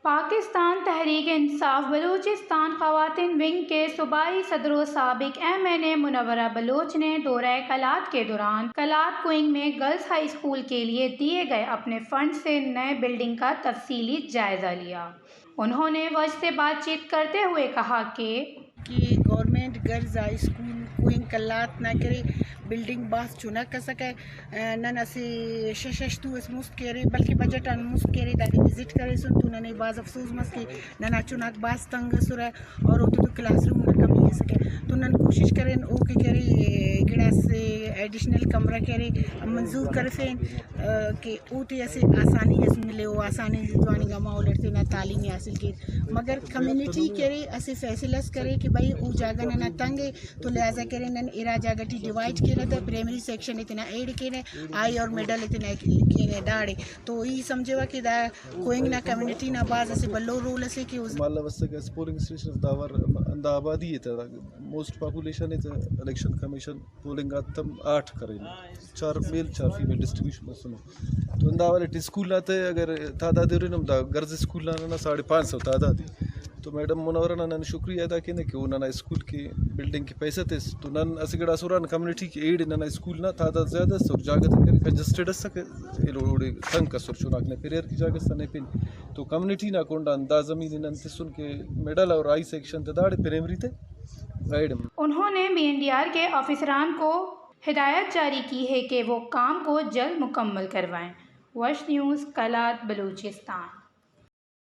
پاکستان تحریک انصاف بلوچستان خواتین ونگ کے صوبائی صدر و سابق MNA منورہ بلوچ نے دورہ کلات کے دوران کلات کوئنگ میں گرلز ہائی اسکول کے لیے دیے گئے اپنے فنڈ سے نئے بلڈنگ کا تفصیلی جائزہ لیا۔ انہوں نے وفد سے بات چیت کرتے ہوئے کہا کہ گورنمنٹ گرلز ہائی اسکول کوئنگ کلات نہ کرے بلڈنگ باس چنا کر سکے نن اسی ششتو اس مست کرے بلکہ بجٹ ان مست کرے دادی وزٹ کرے سن تو ننے باز افسوس مس کے ننا چناک باس تنگ سرا اور او تو کلاس روم نہ کمی سکے تو نن کوشش کریں او کے کرے گڑا سے ایڈیشنل کمرہ کرے منظور کر فین کہ او تے اسے آسانی اس ملے او آسانی دوانی گما اولتے نہ تعلیم حاصل کی مگر کمیونٹی کرے اسے فیصلس کرے کہ بھائی او جاگا نہ تنگے تو لہذا کرے نن ارا جاگٹی ڈیوائڈ کینا تھا پرائمری سیکشن اتنا ایڈ کینے آئی اور مڈل اتنا کینے ڈاڑے تو یہ سمجھے وا کہ دا کوئنگ نہ کمیونٹی نہ باز اسے بلو رول اسے کہ مالا وسکا پولنگ اسٹیشن داور دا آبادی ہے موسٹ پاپولیشن ہے الیکشن کمیشن پولنگ تم 8 کریں 4 میل 4 فیمیل ڈسٹریبیوشن سنو تو اندا والے اسکول آتے اگر تعداد رنم دا گرز اسکول نا 550 تعداد تو میڈم منورہ نن شکریہ ادا کینے کہ انہوں نے اسکول کی بلڈنگ کے پیسے تھے تو نن اسگڑا سوران کمیونٹی کی ایڈ نن اسکول نہ تعداد زیادہ سر جاگت کنجسٹڈ سکے لوڑی تنگ کا سر چناک نے پریئر کی جاگت سنے پن تو کمیونٹی نہ کونڈا انداز زمین نن سن کے میڈل اور آئی سیکشن تے داڑے پرائمری تے گائیڈ انہوں نے BNDR کے آفیسران کو ہدایت جاری کی ہے کہ وہ کام کو جلد مکمل کروائیں۔ وش نیوز کلات بلوچستان۔